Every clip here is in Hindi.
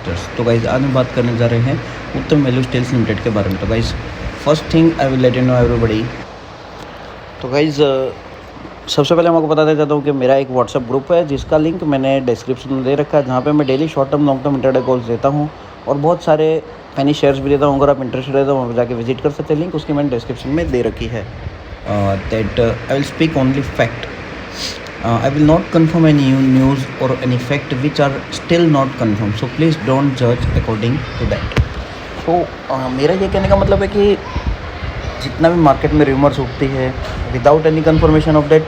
इन्वेस्टर्स। तो गाइज़ आज हम बात करने जा रहे हैं उत्तम वैल्यू स्टील्स लिमिटेड के बारे में। तो guys first thing I will let you know everybody. तो गाइज़ सबसे पहले मैं आपको बता देता हूँ कि मेरा एक व्हाट्सअप ग्रुप है जिसका लिंक मैंने डिस्क्रिप्शन में दे रखा है, जहाँ पे मैं daily short term long term intraday calls देता हूँ और बहुत सारे पेनी शेयर्स भी देता हूँ। अगर आप इंटरेस्टेड है तो वहाँ पर जाके विजिट कर सकते हैं, लिंक उसकी मैंने डिस्क्रिप्शन में दे रखी है। That I will speak only fact. I will not confirm any news or any fact which are still not confirmed, so please don't judge according to that. तो मेरा ये कहने का मतलब है कि जितना भी मार्केट में रूमर्स उठती है without any confirmation of that,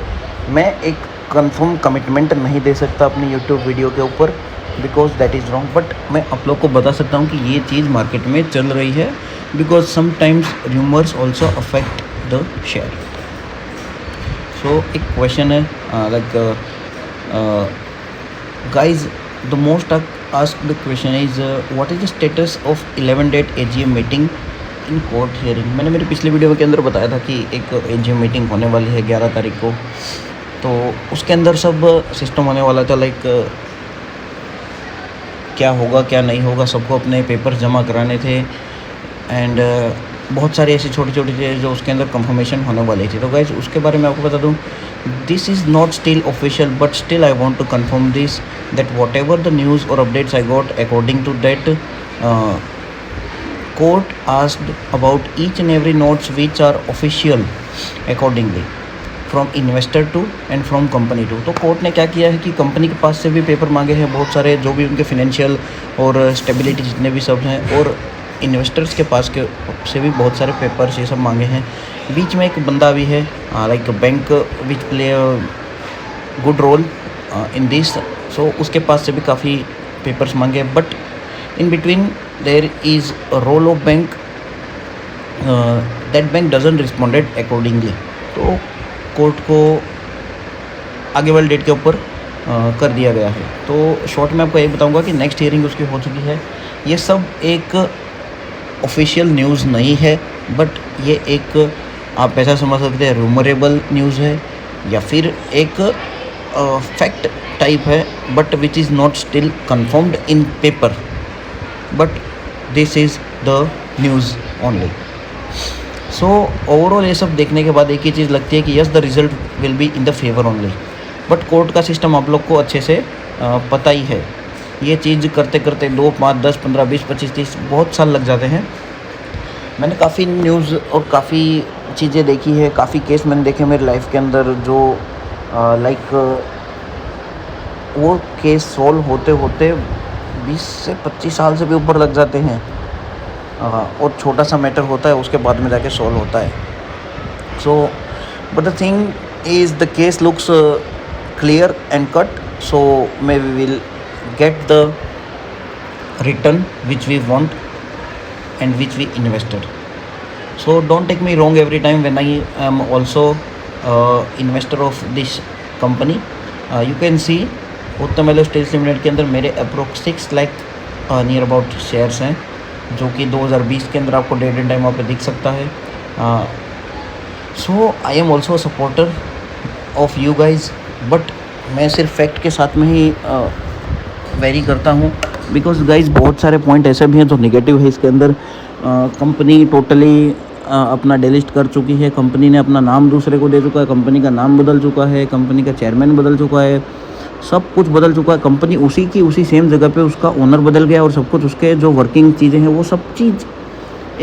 मैं एक कंफर्म कमिटमेंट नहीं दे सकता अपनी यूट्यूब वीडियो के ऊपर, because that is wrong. But मैं आप लोग को बता सकता हूँ कि ये चीज़ मार्केट में चल रही है, because sometimes rumours also affect the share. So एक क्वेश्चन है like guys the most asked question is what is the status of 11 date AGM meeting in court hearing. मैंने मेरी पिछली वीडियो के अंदर बताया था कि एक AGM मीटिंग होने वाली है 11 तारीख को, तो उसके अंदर सब सिस्टम होने वाला था। लाइक क्या होगा क्या नहीं होगा, सबको अपने पेपर जमा कराने थे एंड बहुत सारी ऐसी छोटी छोटी चीज़ें जो उसके अंदर कंफर्मेशन होने वाली थी। तो गाइज उसके बारे में आपको बता दूं, this is not still official but still I want to confirm this that whatever the news और updates I got according to that court asked about each and every notes which are official accordingly from investor to and from company to. तो कोर्ट ने क्या किया है कि कंपनी के पास से भी पेपर मांगे हैं बहुत सारे, जो भी उनके फिनेंशियल और स्टेबिलिटी जितने भी सब हैं, और इन्वेस्टर्स के पास के से भी बहुत सारे पेपर्स ये सब मांगे हैं। बीच में एक बंदा भी है like bank which play good role in this, so उसके पास से भी काफ़ी पेपर्स मांगे। But in between there is a role of bank, that bank doesn't responded accordingly. तो कोर्ट को आगे वाली डेट के ऊपर कर दिया गया है। तो शॉर्ट में आपको ये बताऊंगा कि नेक्स्ट हियरिंग उसकी हो चुकी है। ये सब एक ऑफिशियल न्यूज़ नहीं है, बट ये एक आप ऐसा समझ सकते हैं रूमरेबल न्यूज़ है या फिर एक फैक्ट टाइप है, but which is not still confirmed in paper, but this is the news only. So overall ये सब देखने के बाद एक ही चीज़ लगती है कि yes the result will be in the favour only. But court का सिस्टम आप लोग को अच्छे से पता ही है। ये चीज़ करते करते 2, 5, 10, 15, 20, 25, 30 बहुत साल लग जाते हैं। मैंने काफ़ी न्यूज़ और काफ़ी चीज़ें देखी है, काफ़ी केस मैंने देखे मेरी लाइफ के अंदर, जो लाइक वो केस सॉल्व होते होते 20 से 25 साल से भी ऊपर लग जाते हैं। और छोटा सा मैटर होता है, उसके बाद में जाके सॉल्व होता है। So but the thing is the case looks clear and cut, so may we will get the return which we want and which we invested. So don't take me wrong every time when I am also investor of this company. You can see उत्तम वैल्यू स्टील्स लिमिटेड के अंदर मेरे approx 6 lakh near about shares हैं, जो कि 2020 के अंदर आपको डेट एंड टाइम वहाँ पे दिख सकता है। So I am also supporter of you guys, but मैं सिर्फ फैक्ट के साथ में ही वेरी करता हूँ, बिकॉज गाइज बहुत सारे पॉइंट ऐसे भी हैं जो नेगेटिव है इसके अंदर। कंपनी टोटली अपना डिलिस्ट कर चुकी है, कंपनी ने अपना नाम दूसरे को दे चुका है, कंपनी का नाम बदल चुका है, कंपनी का चेयरमैन बदल चुका है, सब कुछ बदल चुका है। कंपनी उसी की उसी सेम जगह पे उसका ओनर बदल गया और सब कुछ उसके जो वर्किंग चीज़ें हैं वो सब चीज़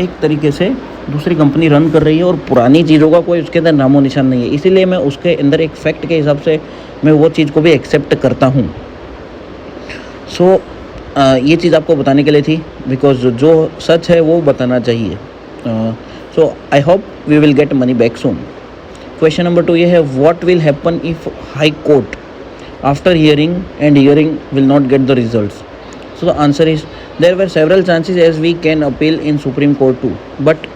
एक तरीके से दूसरी कंपनी रन कर रही है और पुरानी चीज़ों का कोई उसके अंदर नामो निशान नहीं है। इसीलिए मैं उसके अंदर एक फैक्ट के हिसाब से मैं वो चीज़ को भी एक्सेप्ट करता हूँ। सो ये चीज़ आपको बताने के लिए थी, बिकॉज जो सच है वो बताना चाहिए। So I hope we will get money back soon. Question number 2 ये है, what will happen if high court after hearing and hearing will not get the results. So the answer is there were several chances as we can appeal in supreme court too, but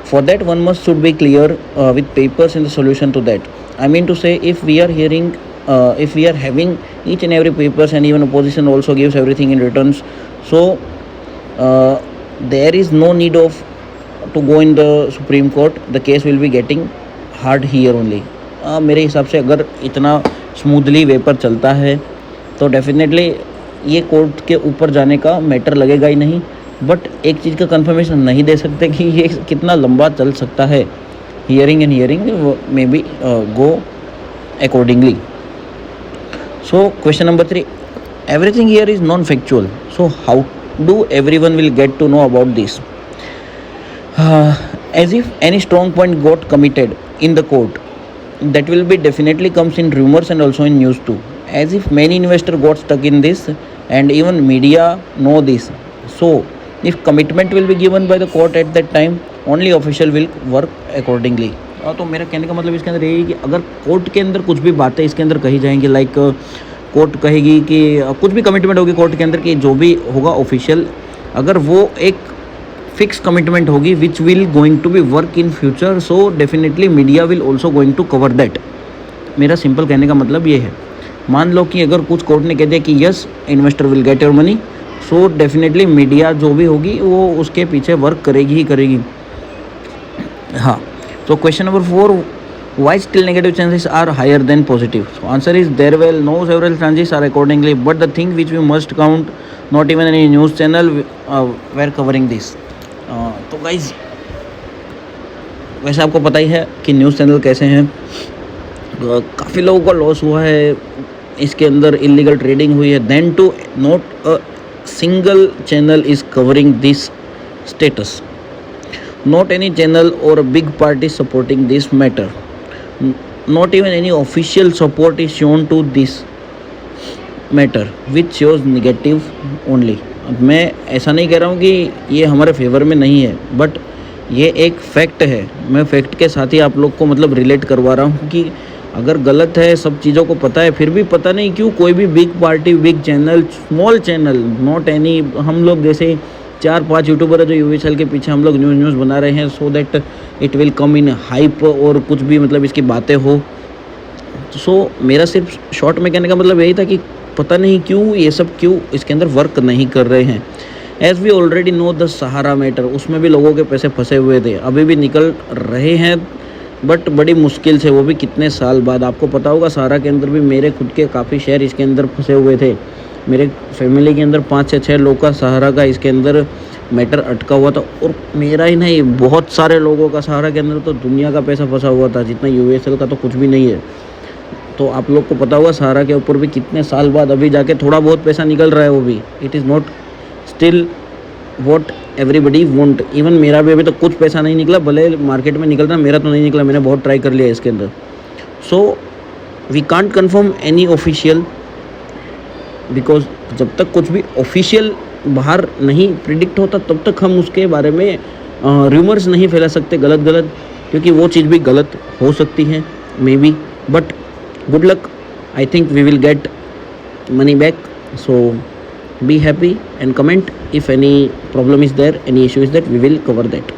for that one must should be clear with papers in the solution to that. I mean to say if we are having each and every papers and even opposition also gives everything in returns, so there is no need of to go in the Supreme Court. The case will be getting hard here only. मेरे हिसाब से अगर इतना स्मूथली वेपर चलता है तो डेफिनेटली ये कोर्ट के ऊपर जाने का मैटर लगेगा ही नहीं, बट एक चीज़ का कंफर्मेशन नहीं दे सकते कि ये कितना लंबा चल सकता है. Hearing and hearing may be go accordingly. So question number 3, everything here is non-factual, so how do everyone will get to know about this? As if any strong point got committed in the court, that will be definitely comes in rumors and also in news too, as if many investors got stuck in this and even media know this. So if commitment will be given by the court at that time, only official will work accordingly. तो मेरा कहने का मतलब इसके अंदर यही है कि अगर कोर्ट के अंदर कुछ भी बातें इसके अंदर कही जाएंगी, लाइक कोर्ट कहेगी कि कुछ भी कमिटमेंट होगी कोर्ट के अंदर कि जो भी होगा ऑफिशियल, अगर वो एक फिक्स कमिटमेंट होगी which will going to be work in future, so definitely media will also going to cover that. मेरा सिंपल कहने का मतलब ये है. मान लो कि अगर कुछ कोर्ट ने कह दिया कि yes investor will get your money, so definitely media जो भी होगी वो उसके पीछे वर्क करेगी ही करेगी. हाँ, so question number 4, why still negative chances are higher than positive? So answer is there will no several chances are accordingly, but the thing which we must count, not even any news channel were covering this. तो guys, वैसे आपको पता ही है कि न्यूज़ चैनल कैसे हैं. काफ़ी लोगों का लॉस हुआ है इसके अंदर, इलीगल ट्रेडिंग हुई है. Then too not a single channel is covering this status. Not any channel or a big party supporting this matter. Not even any official support is shown to this matter, which shows negative only. अब मैं ऐसा नहीं कह रहा हूँ कि ये हमारे फेवर में नहीं है, बट ये एक फैक्ट है. मैं फैक्ट के साथ ही आप लोग को मतलब रिलेट करवा रहा हूँ कि अगर गलत है, सब चीज़ों को पता है, फिर भी पता नहीं क्यों कोई भी big party, big channel, small channel, not any, हम लोग जैसे 4-5 यूट्यूबर है जो यूएसएल के पीछे हम लोग न्यूज़ बना रहे हैं, so that it will come in hype और कुछ भी मतलब इसकी बातें हो. सो मेरा सिर्फ शॉर्ट में कहने का मतलब यही था कि पता नहीं क्यों ये सब क्यों इसके अंदर वर्क नहीं कर रहे हैं. As we already know the Sahara matter, उसमें भी लोगों के पैसे फंसे हुए थे, अभी भी निकल रहे हैं बट बड़ी मुश्किल से, वो भी कितने साल बाद. आपको पता होगा सहारा के अंदर भी मेरे खुद के काफ़ी शेयर इसके अंदर फंसे हुए थे. मेरे फैमिली के अंदर 5 से 6 लोग का सहारा का इसके अंदर मैटर अटका हुआ था, और मेरा ही नहीं बहुत सारे लोगों का सहारा के अंदर तो दुनिया का पैसा फंसा हुआ था, जितना यूएसएल का तो कुछ भी नहीं है. तो आप लोग को पता होगा सहारा के ऊपर भी कितने साल बाद अभी जाके थोड़ा बहुत पैसा निकल रहा है, वो भी it is not still what everybody want. Even मेरा भी अभी तो कुछ पैसा नहीं निकला, भले मार्केट में निकल रहा, मेरा तो नहीं निकला, मैंने बहुत ट्राई कर लिया इसके अंदर. So we can't confirm any official, because जब तक कुछ भी ऑफिशियल बाहर नहीं प्रिडिक्ट होता तब तक हम उसके बारे में रूमर्स नहीं फैला सकते गलत, क्योंकि वो चीज़ भी गलत हो सकती है maybe. But good luck, I think we will get money back. So be happy and comment if any problem is there, any issue is that, we will cover that.